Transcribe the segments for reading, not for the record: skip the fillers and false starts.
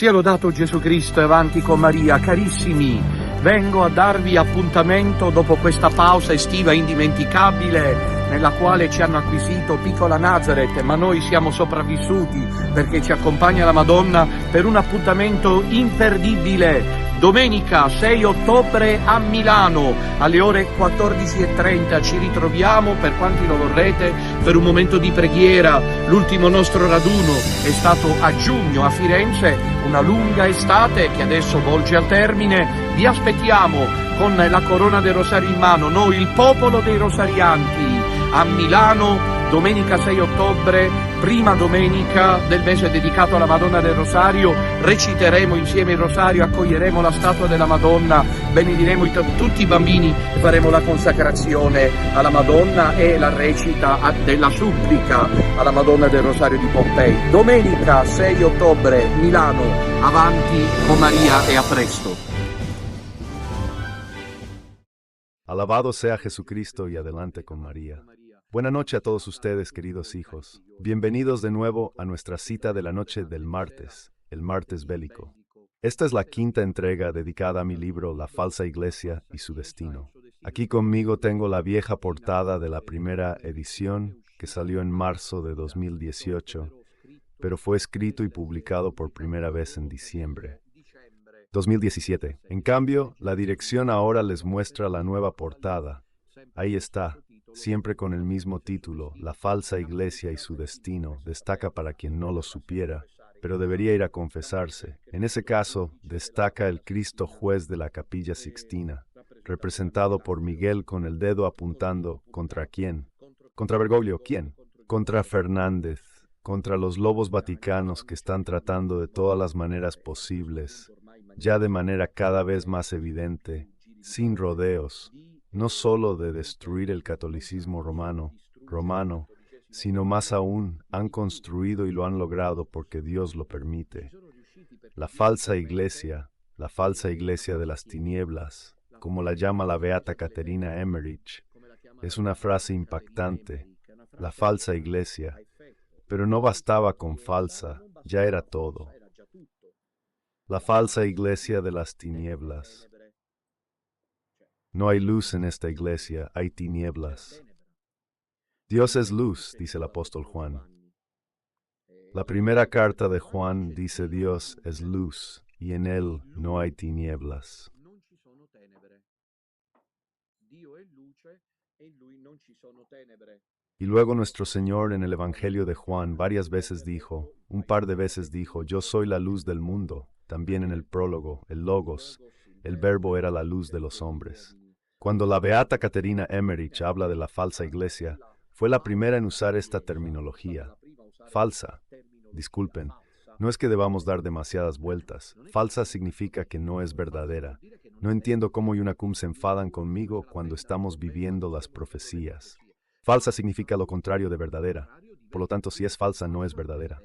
Sia lodato Gesù Cristo e avanti con Maria. Carissimi, vengo a darvi appuntamento dopo questa pausa estiva indimenticabile nella quale ci hanno acquisito Piccola Nazareth, ma noi siamo sopravvissuti perché ci accompagna la Madonna per un appuntamento imperdibile. Domenica 6 ottobre a Milano alle ore 14:30 ci ritroviamo, per quanti lo vorrete, per un momento di preghiera. L'ultimo nostro raduno è stato a giugno a Firenze, una lunga estate che adesso volge al termine. Vi aspettiamo con la corona del Rosario in mano, noi il popolo dei rosarianti, a Milano domenica 6 ottobre, prima domenica del mese dedicato alla Madonna del Rosario. Reciteremo insieme il Rosario, accoglieremo la statua della Madonna, benediremo tutti i bambini e faremo la consacrazione alla Madonna e la recita della supplica alla Madonna del Rosario di Pompei. Domenica 6 ottobre, Milano, avanti con Maria e a presto. Alabado sea Jesucristo y adelante con María. Buenas noches a todos ustedes, queridos hijos. Bienvenidos de nuevo a nuestra cita de la noche del martes, el martes bélico. Esta es la quinta entrega dedicada a mi libro La falsa iglesia y su destino. Aquí conmigo tengo la vieja portada de la primera edición que salió en marzo de 2018, pero fue escrito y publicado por primera vez en diciembre 2017. En cambio, la dirección ahora les muestra la nueva portada. Ahí está. Siempre con el mismo título, La falsa iglesia y su destino, destaca para quien no lo supiera, pero debería ir a confesarse. En ese caso, destaca el Cristo juez de la Capilla Sixtina, representado por Miguel con el dedo apuntando ¿contra quién? Contra Bergoglio, ¿quién? Contra Fernández, contra los lobos vaticanos que están tratando de todas las maneras posibles, ya de manera cada vez más evidente, sin rodeos, no solo de destruir el catolicismo romano, sino más aún, han construido y lo han logrado porque Dios lo permite. La falsa iglesia de las tinieblas, como la llama la beata Caterina Emmerich, es una frase impactante, la falsa iglesia, pero no bastaba con falsa, ya era todo. La falsa iglesia de las tinieblas. No hay luz en esta iglesia, hay tinieblas. Dios es luz, dice el apóstol Juan. La primera carta de Juan dice Dios es luz y en él no hay tinieblas. Y luego nuestro Señor en el Evangelio de Juan un par de veces dijo, yo soy la luz del mundo. También en el prólogo, el Logos, el Verbo era la luz de los hombres. Cuando la beata Caterina Emmerich habla de la falsa iglesia, fue la primera en usar esta terminología. Falsa. Disculpen, no es que debamos dar demasiadas vueltas. Falsa significa que no es verdadera. No entiendo cómo Yunacum se enfadan conmigo cuando estamos viviendo las profecías. Falsa significa lo contrario de verdadera. Por lo tanto, si es falsa, no es verdadera.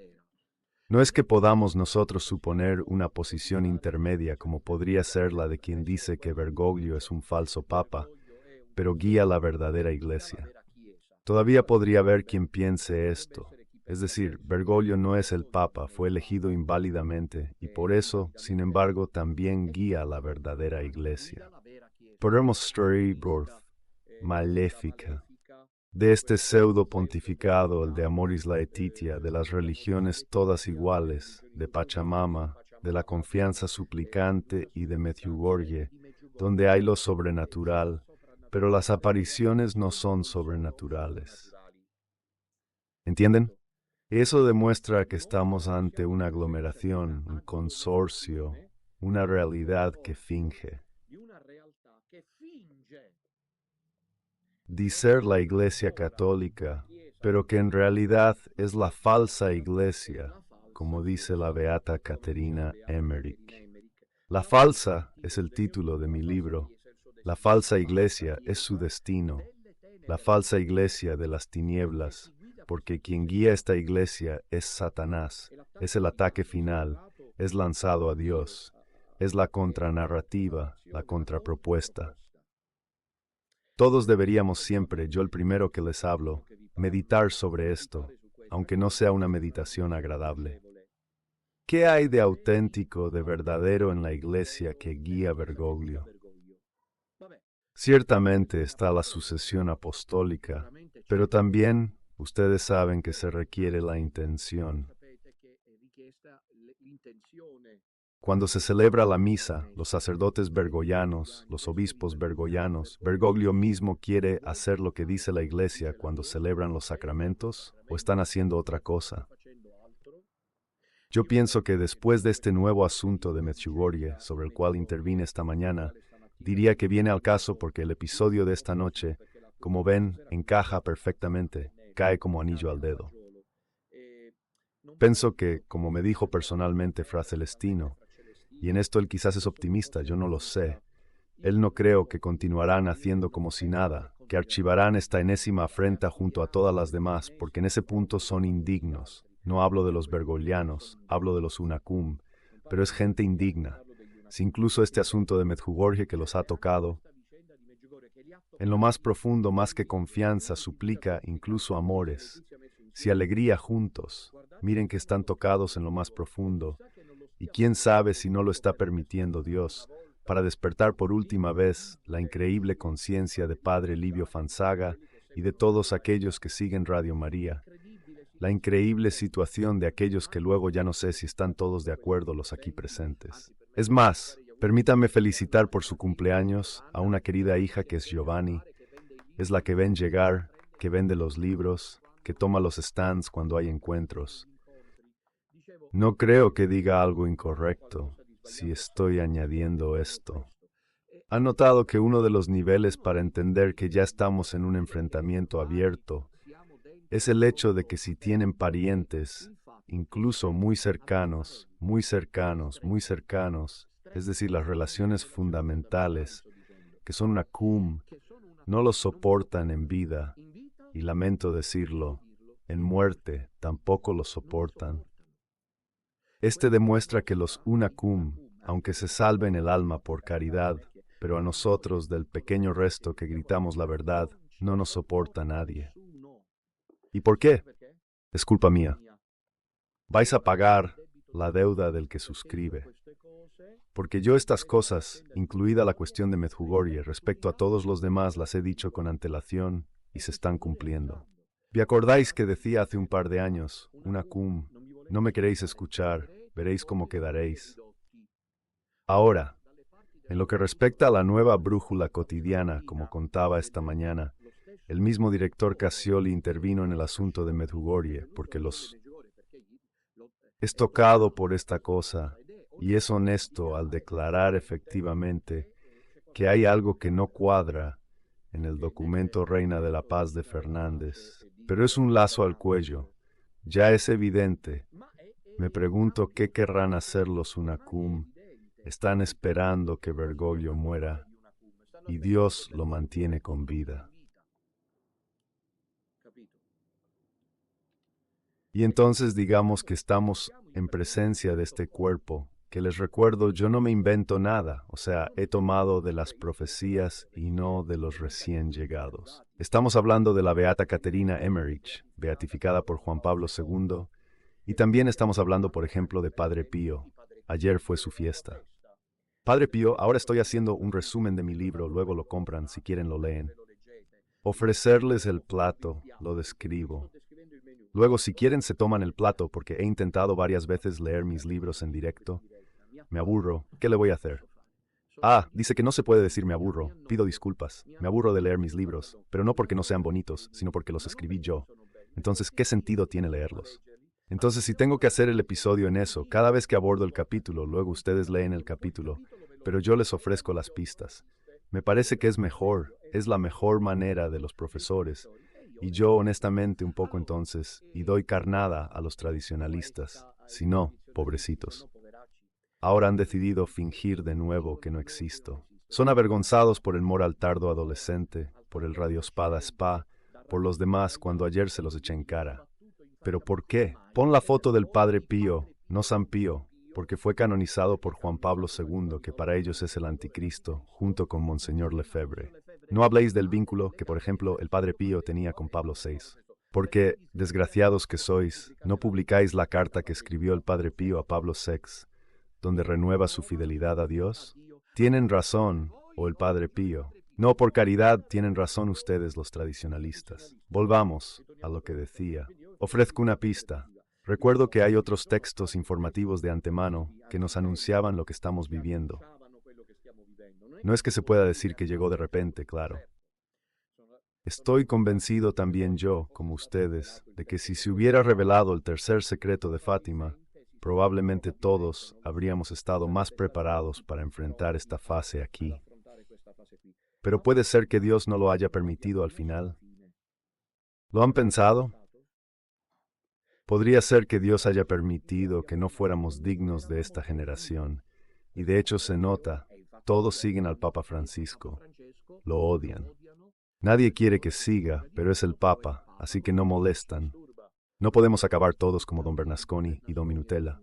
No es que podamos nosotros suponer una posición intermedia como podría ser la de quien dice que Bergoglio es un falso papa, pero guía la verdadera iglesia. Todavía podría haber quien piense esto. Es decir, Bergoglio no es el papa, fue elegido inválidamente y por eso, sin embargo, también guía la verdadera iglesia. Podemos storyboard maléfica de este pseudo pontificado, el de Amoris Laetitia, de las religiones todas iguales, de Pachamama, de la confianza suplicante y de Medjugorje, donde hay lo sobrenatural, pero las apariciones no son sobrenaturales. ¿Entienden? Eso demuestra que estamos ante una aglomeración, un consorcio, una realidad que finge. Dice la Iglesia Católica, pero que en realidad es la falsa iglesia, como dice la beata Caterina Emmerich. La falsa es el título de mi libro. La falsa iglesia es su destino. La falsa iglesia de las tinieblas, porque quien guía esta iglesia es Satanás, es el ataque final, es lanzado a Dios, es la contranarrativa, la contrapropuesta. Todos deberíamos siempre, yo el primero que les hablo, meditar sobre esto, aunque no sea una meditación agradable. ¿Qué hay de auténtico, de verdadero en la Iglesia que guía Bergoglio? Ciertamente está la sucesión apostólica, pero también ustedes saben que se requiere la intención. Cuando se celebra la misa, los sacerdotes bergoglianos, los obispos bergoglianos, ¿Bergoglio mismo quiere hacer lo que dice la Iglesia cuando celebran los sacramentos o están haciendo otra cosa? Yo pienso que después de este nuevo asunto de Medjugorje, sobre el cual intervine esta mañana, diría que viene al caso porque el episodio de esta noche, como ven, encaja perfectamente, cae como anillo al dedo. Pienso que, como me dijo personalmente Fra Celestino, y en esto él quizás es optimista, yo no lo sé, él no creo que continuarán haciendo como si nada, que archivarán esta enésima afrenta junto a todas las demás, porque en ese punto son indignos. No hablo de los bergoglianos, hablo de los unacum, pero es gente indigna. Si incluso este asunto de Medjugorje que los ha tocado, en lo más profundo, más que confianza, suplica incluso amores. Si alegría juntos, miren que están tocados en lo más profundo, y quién sabe si no lo está permitiendo Dios, para despertar por última vez la increíble conciencia de Padre Livio Fanzaga y de todos aquellos que siguen Radio María. La increíble situación de aquellos que luego ya no sé si están todos de acuerdo los aquí presentes. Es más, permítanme felicitar por su cumpleaños a una querida hija que es Giovanni. Es la que ven llegar, que vende los libros, que toma los stands cuando hay encuentros. No creo que diga algo incorrecto si estoy añadiendo esto. ¿Han notado que uno de los niveles para entender que ya estamos en un enfrentamiento abierto es el hecho de que si tienen parientes, incluso muy cercanos, es decir, las relaciones fundamentales, que son una cum, no los soportan en vida, y lamento decirlo, en muerte tampoco los soportan? Este demuestra que los unacum, aunque se salven el alma por caridad, pero a nosotros del pequeño resto que gritamos la verdad, no nos soporta nadie. ¿Y por qué? Es culpa mía. Vais a pagar la deuda del que suscribe. Porque yo estas cosas, incluida la cuestión de Medjugorje, respecto a todos los demás las he dicho con antelación y se están cumpliendo. ¿Vi acordáis que decía hace un par de años, unacum, no me queréis escuchar, veréis cómo quedaréis? Ahora, en lo que respecta a la nueva brújula cotidiana, como contaba esta mañana, el mismo director Cassioli intervino en el asunto de Medjugorje, porque es tocado por esta cosa, y es honesto al declarar efectivamente que hay algo que no cuadra en el documento Reina de la Paz de Fernández. Pero es un lazo al cuello, ya es evidente. Me pregunto qué querrán hacer los unacum. Están esperando que Bergoglio muera, y Dios lo mantiene con vida. Y entonces digamos que estamos en presencia de este cuerpo, que les recuerdo, yo no me invento nada, o sea, he tomado de las profecías y no de los recién llegados. Estamos hablando de la beata Caterina Emmerich, beatificada por Juan Pablo II, y también estamos hablando, por ejemplo, de Padre Pío. Ayer fue su fiesta. Padre Pío, ahora estoy haciendo un resumen de mi libro, luego lo compran, si quieren lo leen. Ofrecerles el plato, lo describo. Luego, si quieren, se toman el plato, porque he intentado varias veces leer mis libros en directo. Me aburro. ¿Qué le voy a hacer? Ah, dice que no se puede decir me aburro. Pido disculpas. Me aburro de leer mis libros, pero no porque no sean bonitos, sino porque los escribí yo. Entonces, ¿qué sentido tiene leerlos? Entonces, si tengo que hacer el episodio en eso, cada vez que abordo el capítulo, luego ustedes leen el capítulo, pero yo les ofrezco las pistas. Me parece que es mejor, es la mejor manera de los profesores. Y yo, honestamente, un poco entonces, y doy carnada a los tradicionalistas. Si no, pobrecitos. Ahora han decidido fingir de nuevo que no existo. Son avergonzados por el moral tardo adolescente, por el radiospada spa, por los demás cuando ayer se los eché en cara. ¿Pero por qué? Pon la foto del Padre Pío, no San Pío, porque fue canonizado por Juan Pablo II, que para ellos es el anticristo, junto con Monseñor Lefebvre. No habléis del vínculo que, por ejemplo, el Padre Pío tenía con Pablo VI. Porque, desgraciados que sois, no publicáis la carta que escribió el Padre Pío a Pablo VI, donde renueva su fidelidad a Dios. Tienen razón, o el Padre Pío. No por caridad tienen razón ustedes los tradicionalistas. Volvamos a lo que decía. Ofrezco una pista. Recuerdo que hay otros textos informativos de antemano que nos anunciaban lo que estamos viviendo. No es que se pueda decir que llegó de repente, claro. Estoy convencido también yo, como ustedes, de que si se hubiera revelado el tercer secreto de Fátima, probablemente todos habríamos estado más preparados para enfrentar esta fase aquí. Pero puede ser que Dios no lo haya permitido al final. ¿Lo han pensado? Podría ser que Dios haya permitido que no fuéramos dignos de esta generación, y de hecho se nota, todos siguen al Papa Francisco, lo odian. Nadie quiere que siga, pero es el Papa, así que no molestan. No podemos acabar todos como don Bernasconi y don Minutella.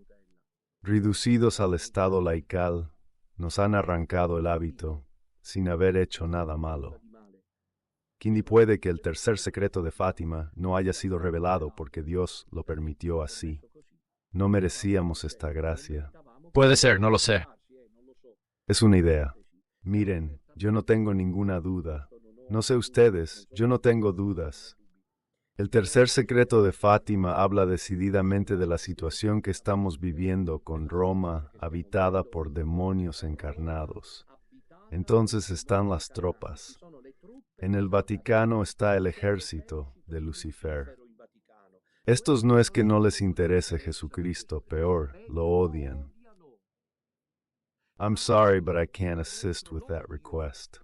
Reducidos al estado laical, nos han arrancado el hábito, sin haber hecho nada malo. ¿Quién puede que el tercer secreto de Fátima no haya sido revelado porque Dios lo permitió así? No merecíamos esta gracia. Puede ser, no lo sé. Es una idea. Miren, yo no tengo ninguna duda. No sé ustedes, yo no tengo dudas. El tercer secreto de Fátima habla decididamente de la situación que estamos viviendo con Roma habitada por demonios encarnados. Entonces están las tropas. En el Vaticano está el ejército de Lucifer. Estos no es que no les interese Jesucristo, peor, lo odian. I'm sorry, but I can't assist with that request.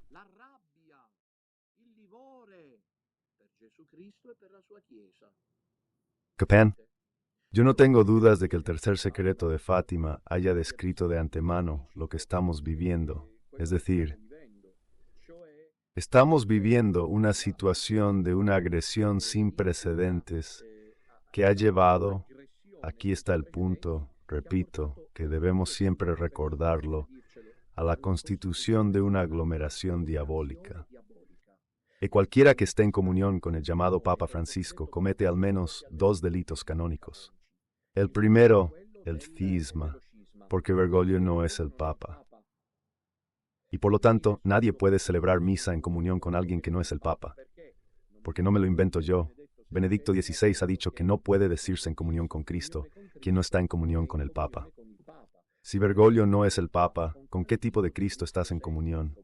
¿Capan? Yo no tengo dudas de que el tercer secreto de Fátima haya descrito de antemano lo que estamos viviendo. Es decir, estamos viviendo una situación de una agresión sin precedentes que ha llevado, aquí está el punto, repito, que debemos siempre recordarlo, a la constitución de una aglomeración diabólica. Y cualquiera que esté en comunión con el llamado Papa Francisco comete al menos 2 delitos canónicos. El primero, el cisma, porque Bergoglio no es el Papa. Y por lo tanto, nadie puede celebrar misa en comunión con alguien que no es el Papa. Porque no me lo invento yo. Benedicto XVI ha dicho que no puede decirse en comunión con Cristo quien no está en comunión con el Papa. Si Bergoglio no es el Papa, ¿con qué tipo de Cristo estás en comunión?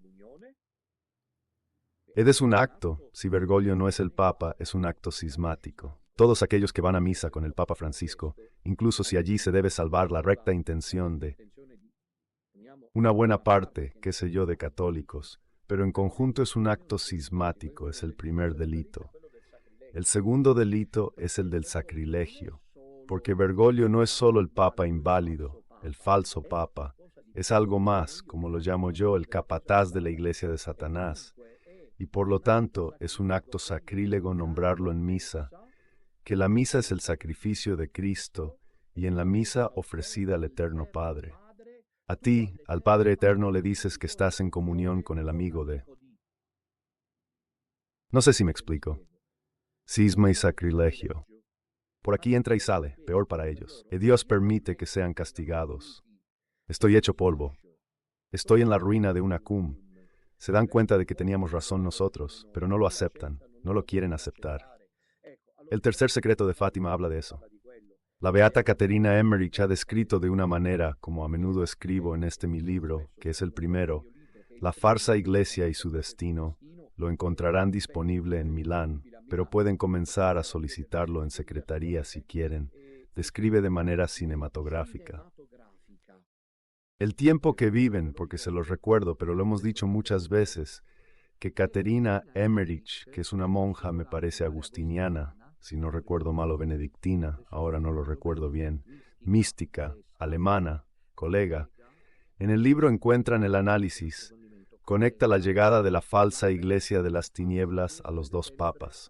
Es un acto, si Bergoglio no es el Papa, es un acto cismático. Todos aquellos que van a misa con el Papa Francisco, incluso si allí se debe salvar la recta intención de una buena parte, qué sé yo, de católicos, pero en conjunto es un acto cismático, es el primer delito. El segundo delito es el del sacrilegio, porque Bergoglio no es solo el Papa inválido, el falso Papa, es algo más, como lo llamo yo, el capataz de la Iglesia de Satanás, y por lo tanto es un acto sacrílego nombrarlo en misa, que la misa es el sacrificio de Cristo y en la misa ofrecida al Eterno Padre. A ti, al Padre Eterno, le dices que estás en comunión con el amigo de... No sé si me explico. Cisma y sacrilegio. Por aquí entra y sale, peor para ellos. Y Dios permite que sean castigados. Estoy hecho polvo. Estoy en la ruina de una cum. Se dan cuenta de que teníamos razón nosotros, pero no lo aceptan, no lo quieren aceptar. El tercer secreto de Fátima habla de eso. La beata Caterina Emmerich ha descrito de una manera, como a menudo escribo en este mi libro, que es el primero, la farsa iglesia y su destino. Lo encontrarán disponible en Milán, pero pueden comenzar a solicitarlo en secretaría si quieren. Describe de manera cinematográfica el tiempo que viven, porque se los recuerdo, pero lo hemos dicho muchas veces, que Caterina Emmerich, que es una monja, me parece agustiniana, si no recuerdo mal, o benedictina, ahora no lo recuerdo bien, mística, alemana, colega. En el libro encuentran el análisis, conecta la llegada de la falsa iglesia de las tinieblas a los 2 papas.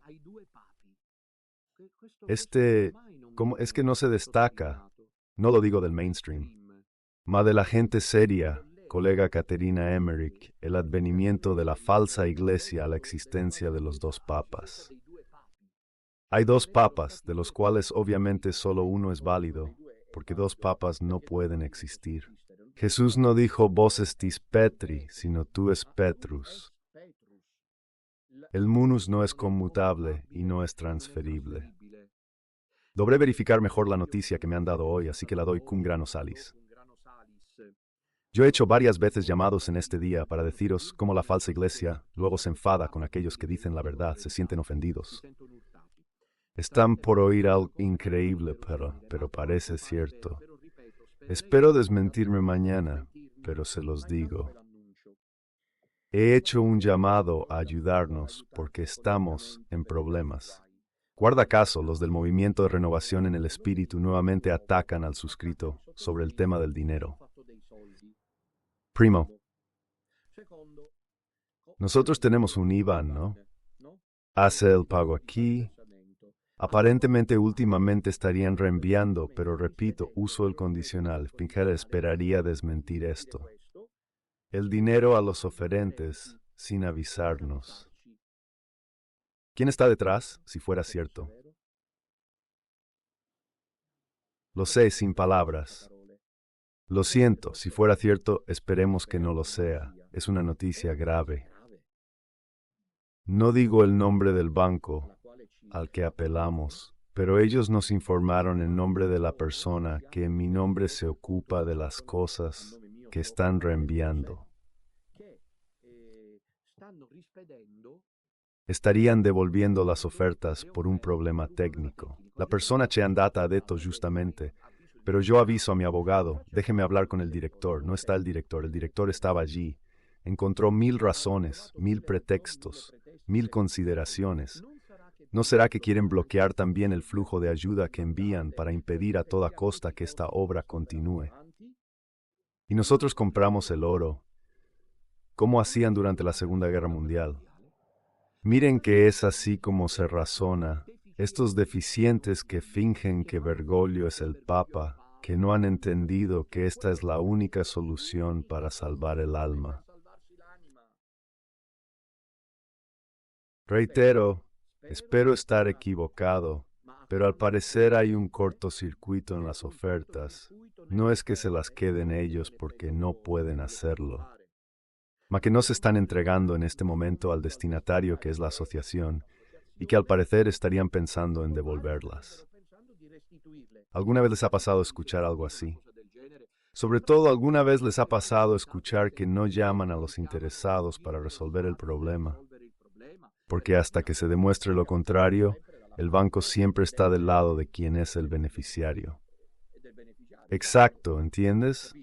¿Cómo es que no se destaca? No lo digo del mainstream. Ma de la gente seria, colega Caterina Emmerich, el advenimiento de la falsa iglesia a la existencia de los 2 papas. Hay dos papas, de los cuales obviamente solo uno es válido, porque dos papas no pueden existir. Jesús no dijo vos estis Petri, sino tú es Petrus. El munus no es conmutable y no es transferible. Logré verificar mejor la noticia que me han dado hoy, así que la doy cum grano salis. Yo he hecho varias veces llamados en este día para deciros cómo la falsa iglesia luego se enfada con aquellos que dicen la verdad, se sienten ofendidos. Están por oír algo increíble, pero parece cierto. Espero desmentirme mañana, pero se los digo. He hecho un llamado a ayudarnos porque estamos en problemas. Guarda caso, los del Movimiento de Renovación en el Espíritu nuevamente atacan al suscrito sobre el tema del dinero. Primo, nosotros tenemos un IBAN, ¿no? Hace el pago aquí. Aparentemente últimamente estarían reenviando, pero repito, uso el condicional. Pinker esperaría desmentir esto. El dinero a los oferentes sin avisarnos. ¿Quién está detrás, si fuera cierto? Lo sé sin palabras. Lo siento, si fuera cierto, esperemos que no lo sea. Es una noticia grave. No digo el nombre del banco al que apelamos, pero ellos nos informaron en nombre de la persona que en mi nombre se ocupa de las cosas que están reenviando. Estarían devolviendo las ofertas por un problema técnico. La persona c'è andata ha detto giustamente, pero yo aviso a mi abogado, déjeme hablar con el director. No está el director estaba allí. Encontró 1000 razones, 1000 pretextos, 1000 consideraciones. ¿No será que quieren bloquear también el flujo de ayuda que envían para impedir a toda costa que esta obra continúe? Y nosotros compramos el oro, como hacían durante la Segunda Guerra Mundial. Miren que es así como se razona. Estos deficientes que fingen que Bergoglio es el Papa, que no han entendido que esta es la única solución para salvar el alma. Reitero, espero estar equivocado, pero al parecer hay un cortocircuito en las ofertas. No es que se las queden ellos porque no pueden hacerlo, mas que no se están entregando en este momento al destinatario que es la asociación y que al parecer estarían pensando en devolverlas. ¿Alguna vez les ha pasado escuchar algo así? Sobre todo, ¿alguna vez les ha pasado escuchar que no llaman a los interesados para resolver el problema? Porque hasta que se demuestre lo contrario, el banco siempre está del lado de quien es el beneficiario. Exacto, ¿entiendes?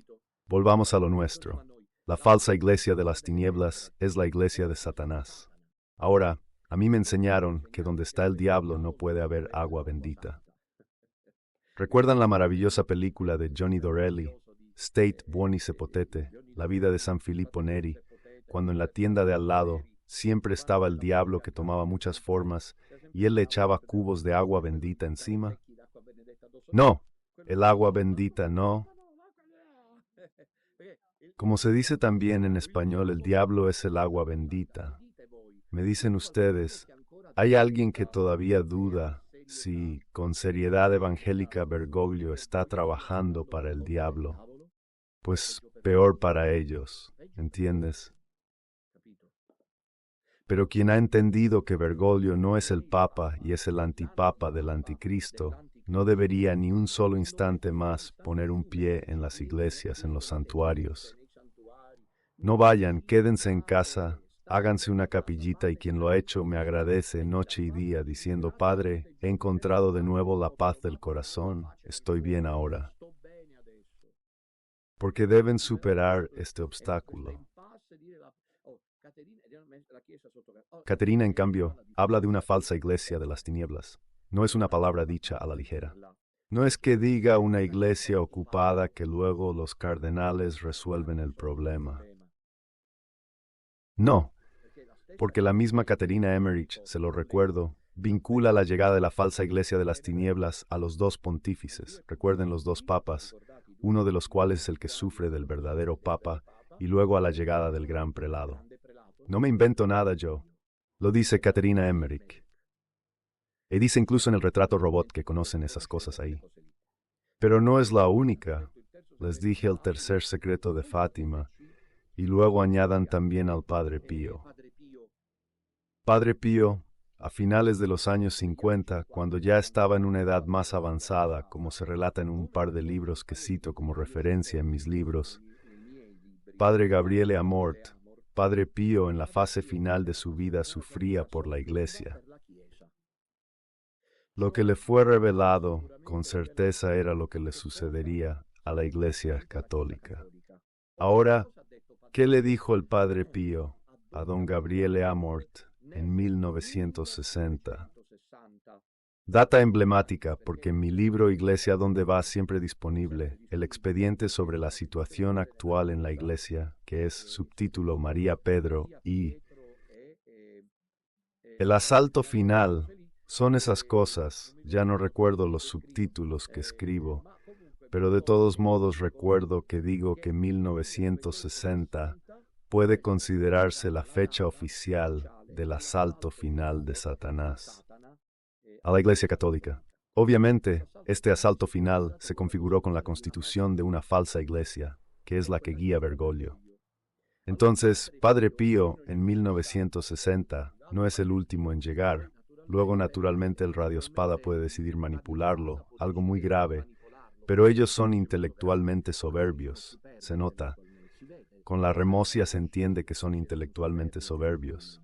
Volvamos a lo nuestro. La falsa iglesia de las tinieblas es la iglesia de Satanás. Ahora, a mí me enseñaron que donde está el diablo no puede haber agua bendita. ¿Recuerdan la maravillosa película de Johnny Dorelli, State Buoni se potete, la vida de San Filippo Neri, cuando en la tienda de al lado siempre estaba el diablo que tomaba muchas formas y él le echaba cubos de agua bendita encima? No, el agua bendita no. Como se dice también en español, el diablo es el agua bendita. Me dicen ustedes, ¿hay alguien que todavía duda si con seriedad evangélica Bergoglio está trabajando para el diablo? Pues peor para ellos, ¿entiendes? Pero quien ha entendido que Bergoglio no es el Papa y es el antipapa del Anticristo, no debería ni un solo instante más poner un pie en las iglesias, en los santuarios. No vayan, quédense en casa, háganse una capillita y quien lo ha hecho me agradece noche y día diciendo, Padre, he encontrado de nuevo la paz del corazón, estoy bien ahora. Porque deben superar este obstáculo. Caterina, en cambio, habla de una falsa iglesia de las tinieblas. No es una palabra dicha a la ligera. No es que diga una iglesia ocupada que luego los cardenales resuelven el problema. No, porque la misma Caterina Emmerich, se lo recuerdo, vincula la llegada de la falsa iglesia de las tinieblas a los dos pontífices. Recuerden los dos papas, uno de los cuales es el que sufre del verdadero papa, y luego a la llegada del gran prelado. No me invento nada yo. Lo dice Caterina Emmerich. Y dice incluso en el retrato robot que conocen esas cosas ahí. Pero no es la única. Les dije el tercer secreto de Fátima, y luego añadan también al Padre Pío. Padre Pío, a finales de los años 50, cuando ya estaba en una edad más avanzada, como se relata en un par de libros que cito como referencia en mis libros, Padre Gabriele Amort, Padre Pío en la fase final de su vida sufría por la Iglesia. Lo que le fue revelado, con certeza era lo que le sucedería a la Iglesia católica. Ahora, ¿qué le dijo el Padre Pío a don Gabriele Amort en 1960? Data emblemática porque en mi libro Iglesia donde va siempre disponible el expediente sobre la situación actual en la Iglesia, que es subtítulo María Pedro y el asalto final. Son esas cosas, ya no recuerdo los subtítulos que escribo, pero de todos modos recuerdo que digo que 1960 puede considerarse la fecha oficial del asalto final de Satanás a la Iglesia Católica. Obviamente, este asalto final se configuró con la constitución de una falsa iglesia, que es la que guía Bergoglio. Entonces, Padre Pío en 1960 no es el último en llegar. Luego, naturalmente, el radioespada puede decidir manipularlo, algo muy grave, pero ellos son intelectualmente soberbios, se nota. Con la remocia se entiende que son intelectualmente soberbios.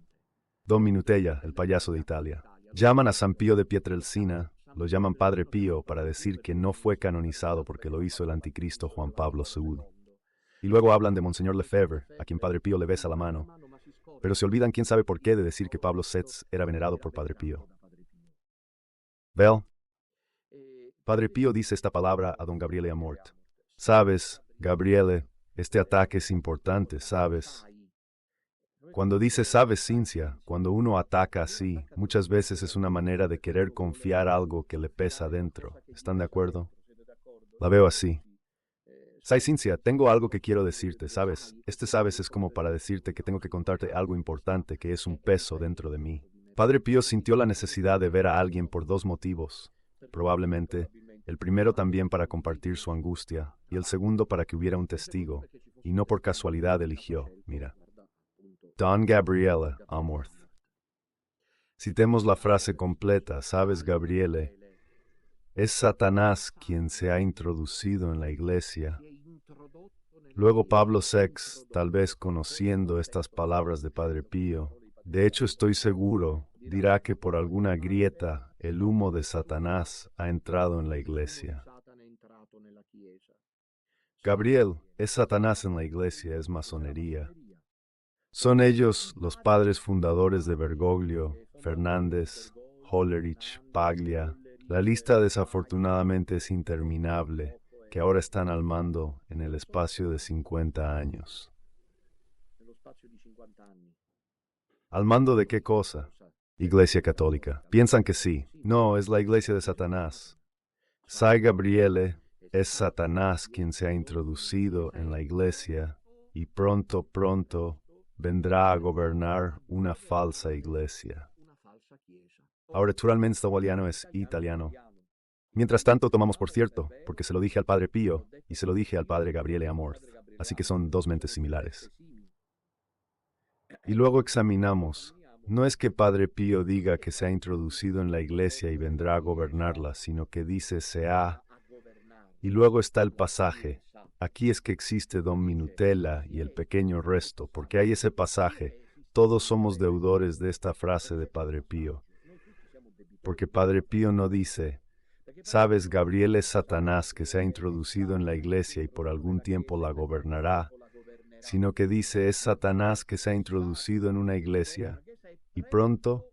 Don Minutella, el payaso de Italia. Llaman a San Pío de Pietrelcina, lo llaman Padre Pío para decir que no fue canonizado porque lo hizo el anticristo Juan Pablo II. Y luego hablan de Monseñor Lefebvre, a quien Padre Pío le besa la mano. Pero se olvidan quién sabe por qué de decir que Pablo VI era venerado por Padre Pío. ¿Vel? Padre Pío dice esta palabra a don Gabriele Amort. Sabes, Gabriele, este ataque es importante, ¿sabes? Cuando dice sabes, Cincia, cuando uno ataca así, muchas veces es una manera de querer confiar algo que le pesa dentro. ¿Están de acuerdo? La veo así. Sai, Cincia, tengo algo que quiero decirte, ¿sabes? Sabes es como para decirte que tengo que contarte algo importante que es un peso dentro de mí. Padre Pío sintió la necesidad de ver a alguien por dos motivos. Probablemente, el primero también para compartir su angustia, y el segundo para que hubiera un testigo, y no por casualidad eligió, mira, Don Gabriele Amort. Citemos la frase completa, ¿sabes, Gabriele? Es Satanás quien se ha introducido en la Iglesia. Luego Pablo VI, tal vez conociendo estas palabras de Padre Pío, de hecho estoy seguro, dirá que por alguna grieta el humo de Satanás ha entrado en la Iglesia. Gabriel, es Satanás en la Iglesia, es masonería. Son ellos los padres fundadores de Bergoglio, Fernández, Hollerich, Paglia. La lista desafortunadamente es interminable, que ahora están al mando en el espacio de 50 años. ¿Al mando de qué cosa? Iglesia Católica. Piensan que sí. No, es la Iglesia de Satanás. Sai Gabriele, es Satanás quien se ha introducido en la Iglesia y pronto vendrá a gobernar una falsa iglesia. Ahora, naturalmente, italiano es italiano. Mientras tanto, tomamos por cierto, porque se lo dije al Padre Pío y se lo dije al Padre Gabriele Amort, así que son dos mentes similares. Y luego examinamos, no es que Padre Pío diga que se ha introducido en la iglesia y vendrá a gobernarla, sino que dice se ha. Y luego está el pasaje. Aquí es que existe Don Minutella y el pequeño resto, porque hay ese pasaje. Todos somos deudores de esta frase de Padre Pío. Porque Padre Pío no dice, sabes, Gabriel es Satanás que se ha introducido en la iglesia y por algún tiempo la gobernará, sino que dice, es Satanás que se ha introducido en una iglesia y pronto,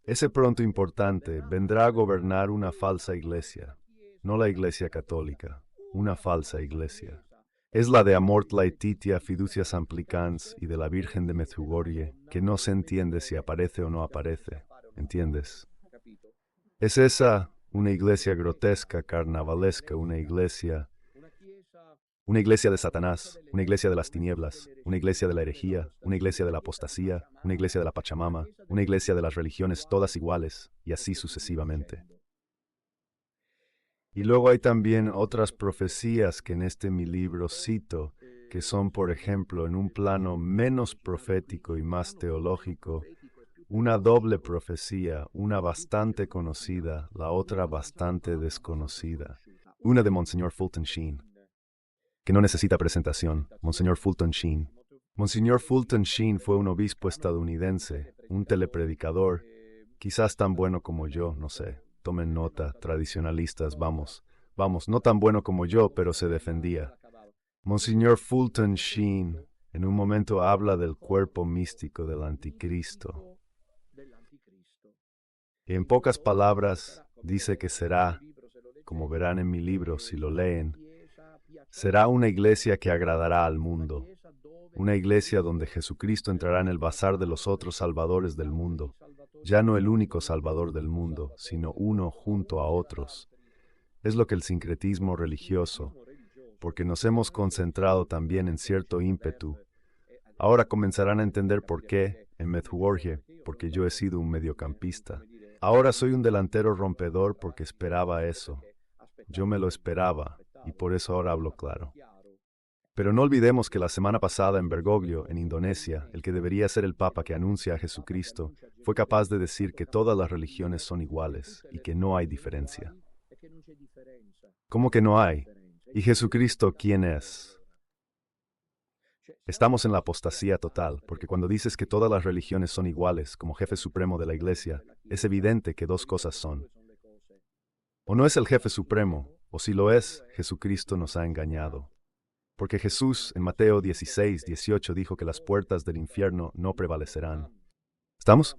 ese pronto importante, vendrá a gobernar una falsa iglesia, no la Iglesia Católica. Una falsa iglesia. Es la de Amort Laetitia Fiducia Samplicans y de la Virgen de Medjugorje, que no se entiende si aparece o no aparece. ¿Entiendes? Es esa una iglesia grotesca, carnavalesca, una una iglesia de Satanás, una iglesia de las tinieblas, una iglesia de la herejía, una iglesia de la apostasía, una iglesia de la Pachamama, una iglesia de las religiones todas iguales, y así sucesivamente. Y luego hay también otras profecías que en mi libro cito, que son, por ejemplo, en un plano menos profético y más teológico, una doble profecía, una bastante conocida, la otra bastante desconocida. Una de Monseñor Fulton Sheen, que no necesita presentación, Monseñor Fulton Sheen. Monseñor Fulton Sheen fue un obispo estadounidense, un telepredicador, quizás tan bueno como yo, no sé. Tomen nota, tradicionalistas, vamos, no tan bueno como yo, pero se defendía. Monseñor Fulton Sheen en un momento habla del cuerpo místico del anticristo. Y en pocas palabras dice que será, como verán en mi libro si lo leen, será una iglesia que agradará al mundo, una iglesia donde Jesucristo entrará en el bazar de los otros salvadores del mundo, ya no el único salvador del mundo, sino uno junto a otros. Es lo que el sincretismo religioso, porque nos hemos concentrado también en cierto ímpetu. Ahora comenzarán a entender por qué, en Medjugorje, porque yo he sido un mediocampista. Ahora soy un delantero rompedor porque esperaba eso. Yo me lo esperaba, y por eso ahora hablo claro. Pero no olvidemos que la semana pasada en Bergoglio, en Indonesia, el que debería ser el Papa que anuncia a Jesucristo, fue capaz de decir que todas las religiones son iguales y que no hay diferencia. ¿Cómo que no hay? ¿Y Jesucristo quién es? Estamos en la apostasía total, porque cuando dices que todas las religiones son iguales como jefe supremo de la Iglesia, es evidente que dos cosas son. O no es el jefe supremo, o si lo es, Jesucristo nos ha engañado. Porque Jesús en Mateo 16:18 dijo que las puertas del infierno no prevalecerán. ¿Estamos?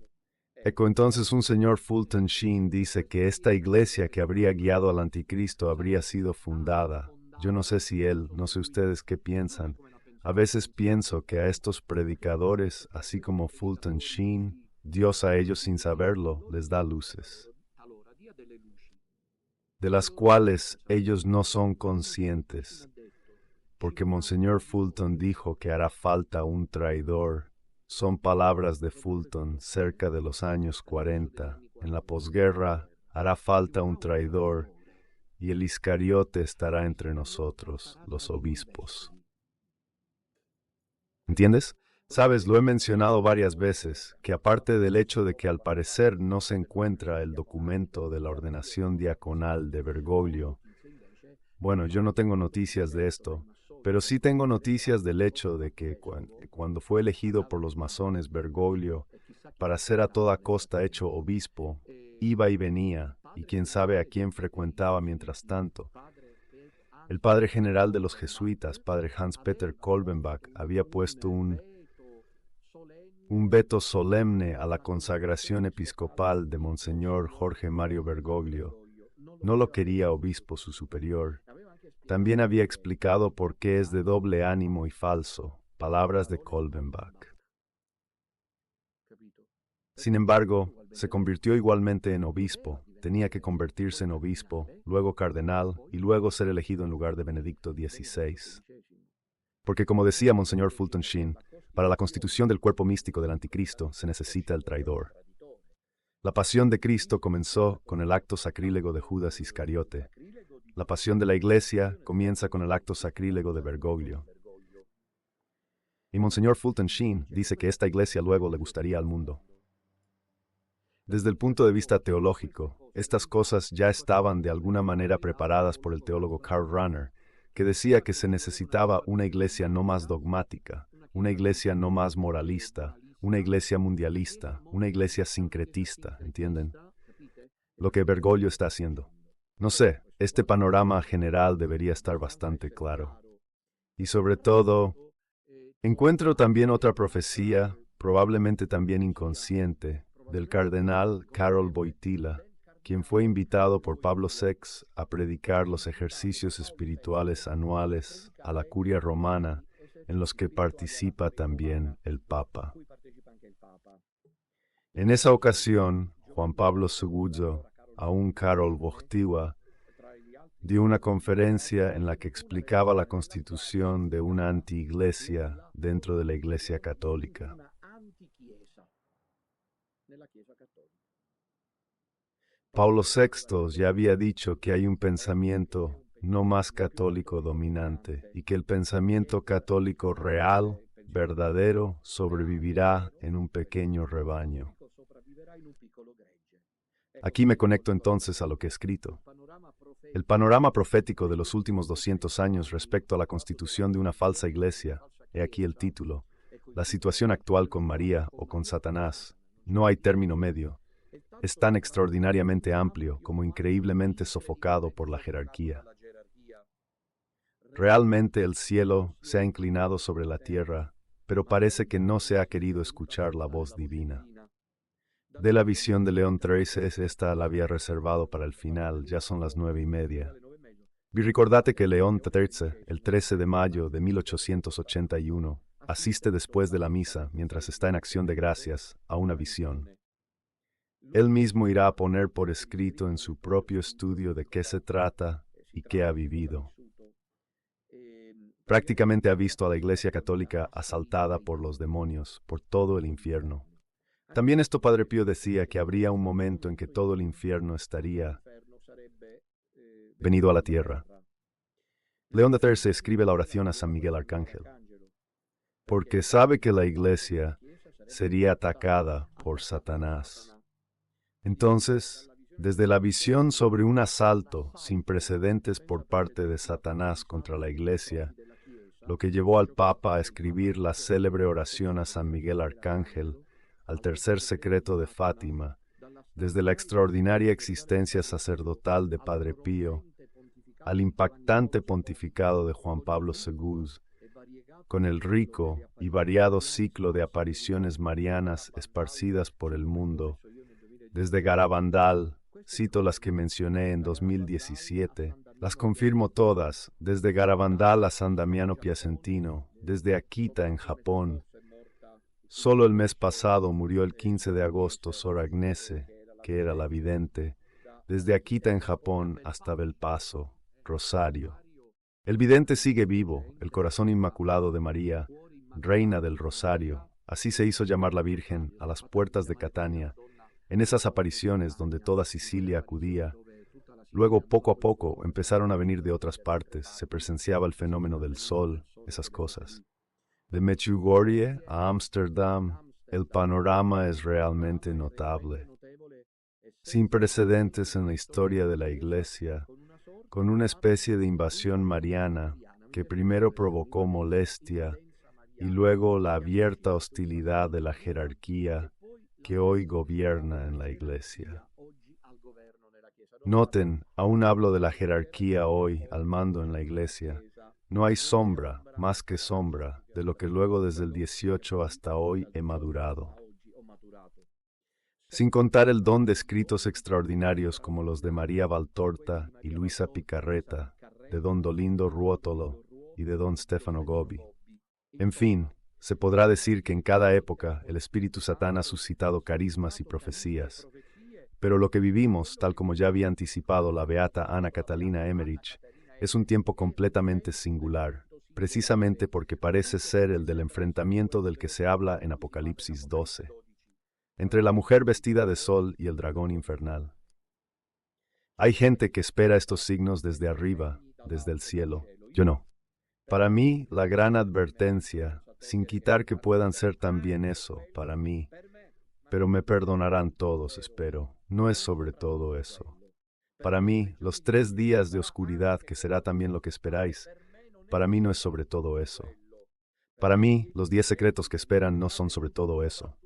Entonces un señor Fulton Sheen dice que esta iglesia que habría guiado al anticristo habría sido fundada. Yo no sé si él, no sé ustedes qué piensan. A veces pienso que a estos predicadores, así como Fulton Sheen, Dios a ellos sin saberlo les da luces, de las cuales ellos no son conscientes. Porque Monseñor Fulton dijo que hará falta un traidor. Son palabras de Fulton cerca de los años 40. En la posguerra hará falta un traidor y el Iscariote estará entre nosotros, los obispos. ¿Entiendes? Sabes, lo he mencionado varias veces, que aparte del hecho de que al parecer no se encuentra el documento de la ordenación diaconal de Bergoglio, bueno, yo no tengo noticias de esto, pero sí tengo noticias del hecho de que cuando fue elegido por los masones Bergoglio para ser a toda costa hecho obispo, iba y venía, y quién sabe a quién frecuentaba mientras tanto. El padre general de los jesuitas, padre Hans-Peter Kolbenbach, había puesto un veto solemne a la consagración episcopal de Monseñor Jorge Mario Bergoglio. No lo quería obispo su superior. También había explicado por qué es de doble ánimo y falso, palabras de Kolbenbach. Sin embargo, se convirtió igualmente en obispo, tenía que convertirse en obispo, luego cardenal y luego ser elegido en lugar de Benedicto XVI. Porque como decía Monseñor Fulton Sheen, para la constitución del cuerpo místico del anticristo se necesita el traidor. La pasión de Cristo comenzó con el acto sacrílego de Judas Iscariote. La pasión de la Iglesia comienza con el acto sacrílego de Bergoglio. Y Monseñor Fulton Sheen dice que esta Iglesia luego le gustaría al mundo. Desde el punto de vista teológico, estas cosas ya estaban de alguna manera preparadas por el teólogo Karl Rahner, que decía que se necesitaba una Iglesia no más dogmática, una Iglesia no más moralista, una Iglesia mundialista, una Iglesia sincretista, ¿entienden? Lo que Bergoglio está haciendo. No sé, este panorama general debería estar bastante claro. Y sobre todo, encuentro también otra profecía, probablemente también inconsciente, del cardenal Karol Wojtyła, quien fue invitado por Pablo VI a predicar los ejercicios espirituales anuales a la Curia Romana, en los que participa también el Papa. En esa ocasión, Juan Pablo II, aún Karol Wojtyła, dio una conferencia en la que explicaba la constitución de una anti-iglesia dentro de la Iglesia Católica. Pablo VI ya había dicho que hay un pensamiento no más católico dominante y que el pensamiento católico real, verdadero, sobrevivirá en un pequeño rebaño. Aquí me conecto entonces a lo que he escrito. El panorama profético de los últimos 200 años respecto a la constitución de una falsa iglesia, he aquí el título, la situación actual con María o con Satanás. No hay término medio. Es tan extraordinariamente amplio como increíblemente sofocado por la jerarquía. Realmente el cielo se ha inclinado sobre la tierra, pero parece que no se ha querido escuchar la voz divina. De la visión de León XIII, esta la había reservado para el final, ya son las 9:30. Vi ricordate que León XIII, el 13 de mayo de 1881, asiste después de la misa, mientras está en acción de gracias, a una visión. Él mismo irá a poner por escrito en su propio estudio de qué se trata y qué ha vivido. Prácticamente ha visto a la Iglesia Católica asaltada por los demonios, por todo el infierno. También esto Padre Pío decía que habría un momento en que todo el infierno estaría venido a la tierra. León XIII escribe la oración a San Miguel Arcángel, porque sabe que la Iglesia sería atacada por Satanás. Entonces, desde la visión sobre un asalto sin precedentes por parte de Satanás contra la Iglesia, lo que llevó al Papa a escribir la célebre oración a San Miguel Arcángel, al tercer secreto de Fátima, desde la extraordinaria existencia sacerdotal de Padre Pío, al impactante pontificado de Juan Pablo II, con el rico y variado ciclo de apariciones marianas esparcidas por el mundo, desde Garabandal, cito las que mencioné en 2017, las confirmo todas, desde Garabandal a San Damiano Piacentino, desde Akita en Japón. Solo el mes pasado murió el 15 de agosto Sor Agnese, que era la vidente, desde Akita en Japón hasta Belpaso, Rosario. El vidente sigue vivo, el corazón inmaculado de María, Reina del Rosario, así se hizo llamar la Virgen a las puertas de Catania, en esas apariciones donde toda Sicilia acudía. Luego, poco a poco, empezaron a venir de otras partes, se presenciaba el fenómeno del sol, esas cosas. De Medjugorje a Ámsterdam, el panorama es realmente notable. Sin precedentes en la historia de la Iglesia, con una especie de invasión mariana que primero provocó molestia y luego la abierta hostilidad de la jerarquía que hoy gobierna en la Iglesia. Noten, aún hablo de la jerarquía hoy al mando en la Iglesia. No hay sombra, más que sombra, de lo que luego desde el 18 hasta hoy he madurado. Sin contar el don de escritos extraordinarios como los de María Valtorta y Luisa Picarreta, de don Dolindo Ruotolo y de don Stefano Gobbi. En fin, se podrá decir que en cada época el Espíritu Satán ha suscitado carismas y profecías. Pero lo que vivimos, tal como ya había anticipado la beata Ana Catalina Emmerich, es un tiempo completamente singular, precisamente porque parece ser el del enfrentamiento del que se habla en Apocalipsis 12, entre la mujer vestida de sol y el dragón infernal. Hay gente que espera estos signos desde arriba, desde el cielo. Yo no. Para mí, la gran advertencia, sin quitar que puedan ser también eso, para mí, pero me perdonarán todos, espero, no es sobre todo eso. Para mí, los 3 días de oscuridad, que será también lo que esperáis, para mí no es sobre todo eso. Para mí, los 10 secretos que esperan no son sobre todo eso.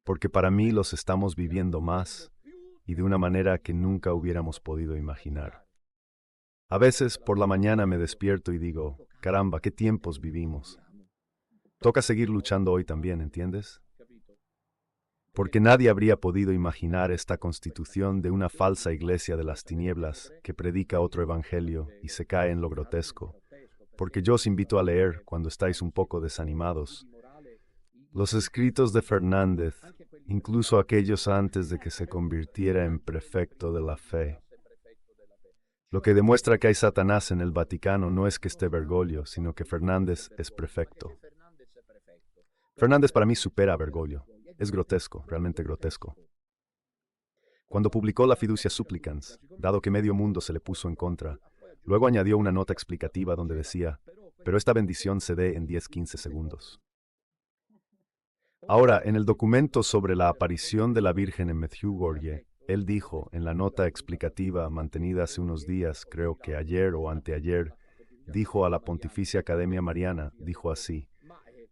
Porque para mí los estamos viviendo más y de una manera que nunca hubiéramos podido imaginar. A veces, por la mañana me despierto y digo, caramba, qué tiempos vivimos. Toca seguir luchando hoy también, ¿entiendes? Porque nadie habría podido imaginar esta constitución de una falsa iglesia de las tinieblas que predica otro evangelio y se cae en lo grotesco. Porque yo os invito a leer, cuando estáis un poco desanimados, los escritos de Fernández, incluso aquellos antes de que se convirtiera en prefecto de la fe. Lo que demuestra que hay Satanás en el Vaticano no es que esté Bergoglio, sino que Fernández es prefecto. Fernández para mí supera a Bergoglio. Es grotesco, realmente grotesco. Cuando publicó la Fiducia Supplicans, dado que medio mundo se le puso en contra, luego añadió una nota explicativa donde decía, pero esta bendición se dé en 10-15 segundos. Ahora, en el documento sobre la aparición de la Virgen en Medjugorje, él dijo, en la nota explicativa mantenida hace unos días, creo que ayer o anteayer, dijo a la Pontificia Academia Mariana, dijo así,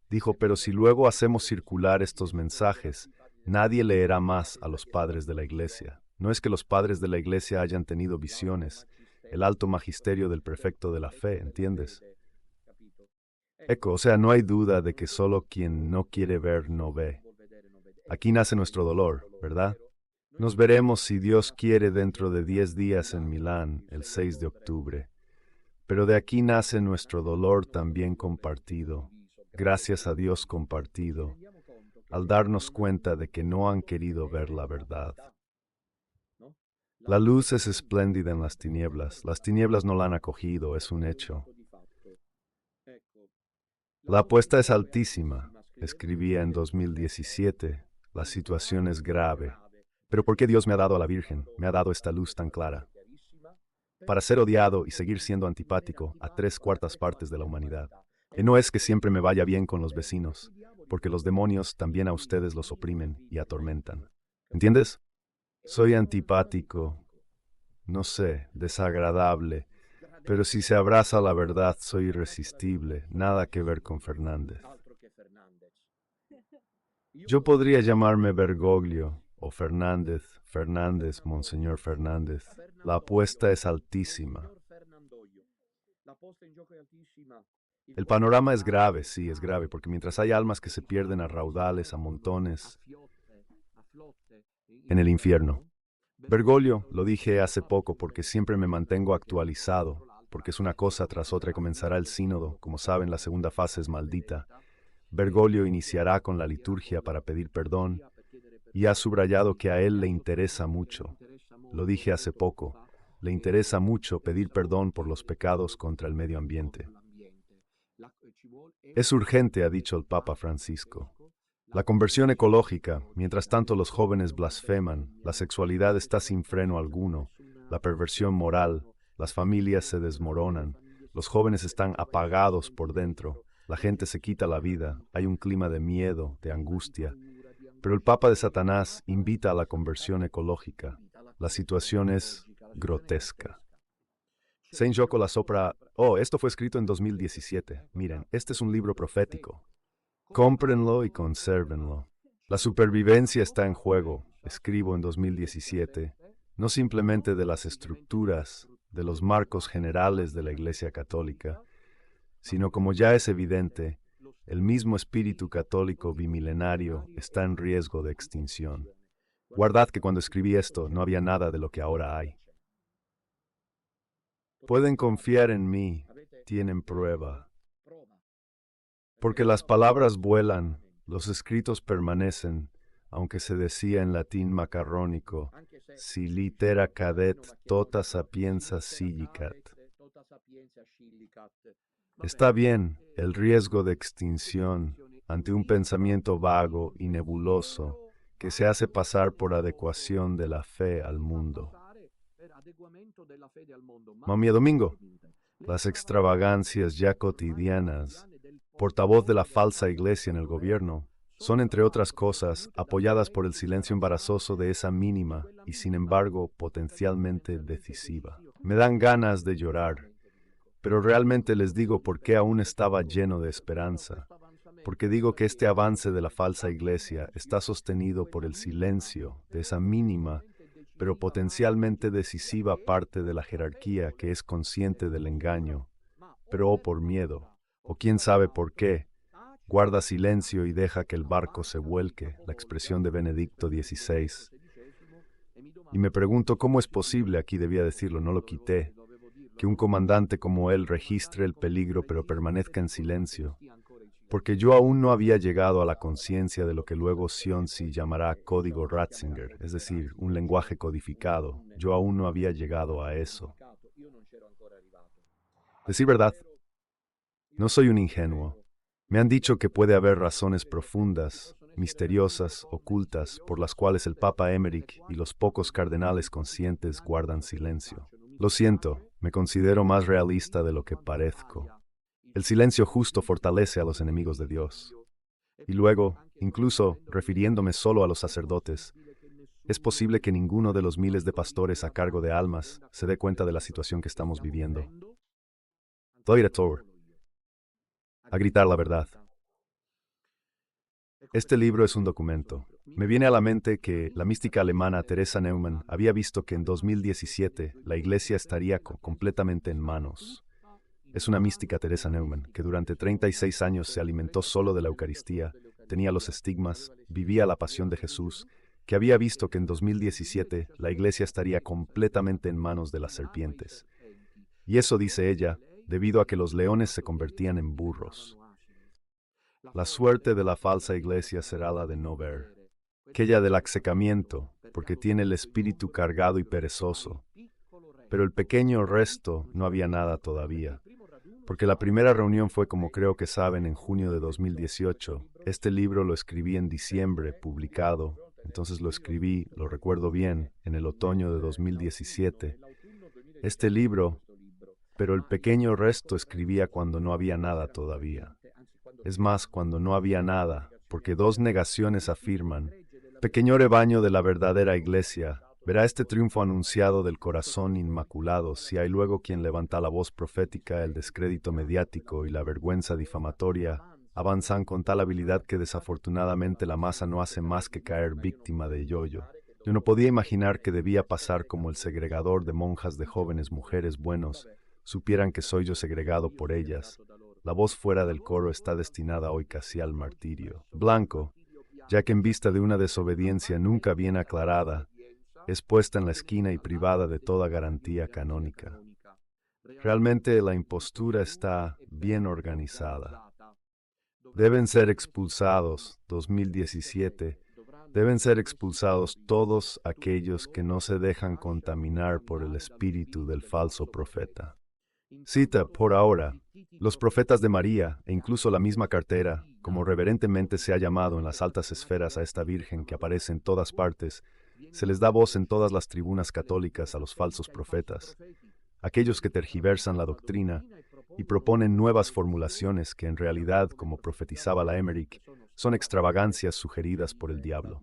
dijo, pero si luego hacemos circular estos mensajes, nadie leerá más a los padres de la Iglesia. No es que los padres de la Iglesia hayan tenido visiones, el alto magisterio del prefecto de la fe, ¿entiendes? Eco, o sea, no hay duda de que solo quien no quiere ver no ve. Aquí nace nuestro dolor, ¿verdad? Nos veremos si Dios quiere dentro de 10 días en Milán, el 6 de octubre. Pero de aquí nace nuestro dolor también compartido, gracias a Dios compartido, al darnos cuenta de que no han querido ver la verdad. La luz es espléndida en las tinieblas no la han acogido, es un hecho. La apuesta es altísima, escribía en 2017, la situación es grave. Pero ¿por qué Dios me ha dado a la Virgen, me ha dado esta luz tan clara? Para ser odiado y seguir siendo antipático a 3/4 partes de la humanidad. Y no es que siempre me vaya bien con los vecinos, porque los demonios también a ustedes los oprimen y atormentan. ¿Entiendes? Soy antipático, no sé, desagradable, pero si se abraza la verdad soy irresistible, nada que ver con Fernández. Yo podría llamarme Bergoglio o Fernández, Monseñor Fernández. La apuesta es altísima. El panorama es grave, sí, es grave, porque mientras hay almas que se pierden a raudales, a montones, en el infierno. Bergoglio, lo dije hace poco porque siempre me mantengo actualizado, porque es una cosa tras otra y comenzará el sínodo, como saben, la segunda fase es maldita. Bergoglio iniciará con la liturgia para pedir perdón y ha subrayado que a él le interesa mucho. Lo dije hace poco, le interesa mucho pedir perdón por los pecados contra el medio ambiente. Es urgente, ha dicho el Papa Francisco. La conversión ecológica, mientras tanto los jóvenes blasfeman, la sexualidad está sin freno alguno, la perversión moral, las familias se desmoronan, los jóvenes están apagados por dentro, la gente se quita la vida, hay un clima de miedo, de angustia. Pero el Papa de Satanás invita a la conversión ecológica. La situación es grotesca. Saint Joko la Sopra, esto fue escrito en 2017. Miren, este es un libro profético. Cómprenlo y consérvenlo. La supervivencia está en juego, escribo en 2017, no simplemente de las estructuras, de los marcos generales de la Iglesia Católica, sino como ya es evidente, el mismo espíritu católico bimilenario está en riesgo de extinción. Guardad que cuando escribí esto no había nada de lo que ahora hay. Pueden confiar en mí, tienen prueba. Porque las palabras vuelan, los escritos permanecen, aunque se decía en latín macarrónico, si litera cadet tota sapienza silicat. Está bien el riesgo de extinción ante un pensamiento vago y nebuloso que se hace pasar por adecuación de la fe al mundo. Mamia Domingo, las extravagancias ya cotidianas, portavoz de la falsa iglesia en el gobierno, son entre otras cosas apoyadas por el silencio embarazoso de esa mínima y sin embargo potencialmente decisiva. Me dan ganas de llorar. Pero realmente les digo por qué aún estaba lleno de esperanza, porque digo que este avance de la falsa iglesia está sostenido por el silencio de esa mínima, pero potencialmente decisiva parte de la jerarquía que es consciente del engaño, pero por miedo, o quién sabe por qué, guarda silencio y deja que el barco se vuelque, la expresión de Benedicto XVI. Y me pregunto cómo es posible, aquí debía decirlo, no lo quité, que un comandante como él registre el peligro pero permanezca en silencio, porque yo aún no había llegado a la conciencia de lo que luego Sionsi llamará código Ratzinger, es decir, un lenguaje codificado. Yo aún no había llegado a eso. Decir verdad, no soy un ingenuo. Me han dicho que puede haber razones profundas, misteriosas, ocultas, por las cuales el Papa Emerick y los pocos cardenales conscientes guardan silencio. Lo siento, me considero más realista de lo que parezco. El silencio justo fortalece a los enemigos de Dios. Y luego, incluso refiriéndome solo a los sacerdotes, es posible que ninguno de los miles de pastores a cargo de almas se dé cuenta de la situación que estamos viviendo. Doy a gritar la verdad. Este libro es un documento. Me viene a la mente que la mística alemana Teresa Neumann había visto que en 2017 la Iglesia estaría completamente en manos. Es una mística Teresa Neumann que durante 36 años se alimentó solo de la Eucaristía, tenía los estigmas, vivía la pasión de Jesús, que había visto que en 2017 la Iglesia estaría completamente en manos de las serpientes. Y eso, dice ella, debido a que los leones se convertían en burros. La suerte de la falsa iglesia será la de no ver, aquella del exsecamiento, porque tiene el espíritu cargado y perezoso. Pero el pequeño resto no había nada todavía, porque la primera reunión fue, como creo que saben, en junio de 2018. Este libro lo escribí en diciembre, publicado, entonces lo escribí, lo recuerdo bien, en el otoño de 2017. Este libro, pero el pequeño resto escribía cuando no había nada todavía. Es más, cuando no había nada, porque dos negaciones afirman: pequeño rebaño de la verdadera iglesia verá este triunfo anunciado del corazón inmaculado si hay luego quien levanta la voz profética, el descrédito mediático y la vergüenza difamatoria avanzan con tal habilidad que desafortunadamente la masa no hace más que caer víctima de ello. Yo no podía imaginar que debía pasar como el segregador de monjas de jóvenes mujeres buenos supieran que soy yo segregado por ellas. La voz fuera del coro está destinada hoy casi al martirio. Blanco, ya que en vista de una desobediencia nunca bien aclarada, es puesta en la esquina y privada de toda garantía canónica. Realmente la impostura está bien organizada. Deben ser expulsados, 2017, deben ser expulsados todos aquellos que no se dejan contaminar por el espíritu del falso profeta. Cita, por ahora, los profetas de María e incluso la misma cartera, como reverentemente se ha llamado en las altas esferas a esta Virgen que aparece en todas partes, se les da voz en todas las tribunas católicas a los falsos profetas, aquellos que tergiversan la doctrina y proponen nuevas formulaciones que en realidad, como profetizaba la Emerick, son extravagancias sugeridas por el diablo.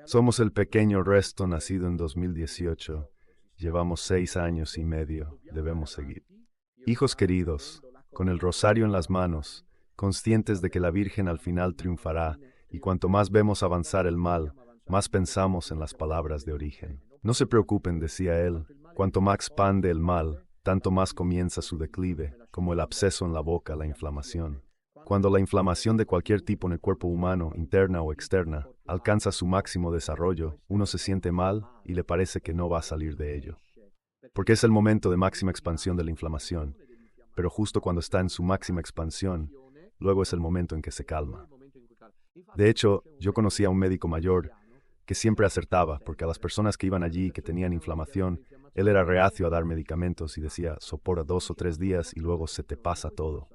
Somos el pequeño resto nacido en 2018. Llevamos 6 años y medio. Debemos seguir. Hijos queridos, con el rosario en las manos, conscientes de que la Virgen al final triunfará, y cuanto más vemos avanzar el mal, más pensamos en las palabras de Origen. No se preocupen, decía él, cuanto más expande el mal, tanto más comienza su declive, como el absceso en la boca, la inflamación. Cuando la inflamación de cualquier tipo en el cuerpo humano, interna o externa, alcanza su máximo desarrollo, uno se siente mal y le parece que no va a salir de ello. Porque es el momento de máxima expansión de la inflamación, pero justo cuando está en su máxima expansión, luego es el momento en que se calma. De hecho, yo conocí a un médico mayor que siempre acertaba, porque a las personas que iban allí y que tenían inflamación, él era reacio a dar medicamentos y decía, sopora 2 o 3 días y luego se te pasa todo.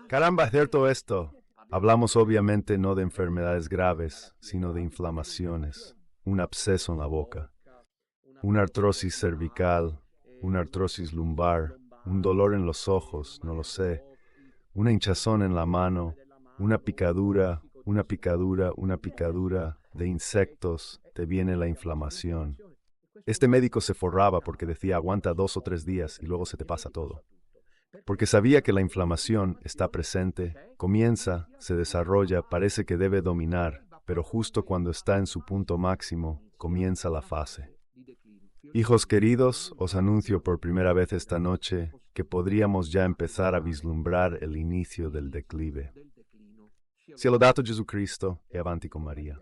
Caramba, es cierto esto. Hablamos obviamente no de enfermedades graves, sino de inflamaciones, un absceso en la boca, una artrosis cervical, una artrosis lumbar, un dolor en los ojos, no lo sé, una hinchazón en la mano, una picadura de insectos, te viene la inflamación. Este médico se forraba porque decía aguanta 2 o 3 días y luego se te pasa todo. Porque sabía que la inflamación está presente, comienza, se desarrolla, parece que debe dominar, pero justo cuando está en su punto máximo, comienza la fase. Hijos queridos, os anuncio por primera vez esta noche que podríamos ya empezar a vislumbrar el inicio del declive. Sia lodato Gesù Cristo e avanti con Maria.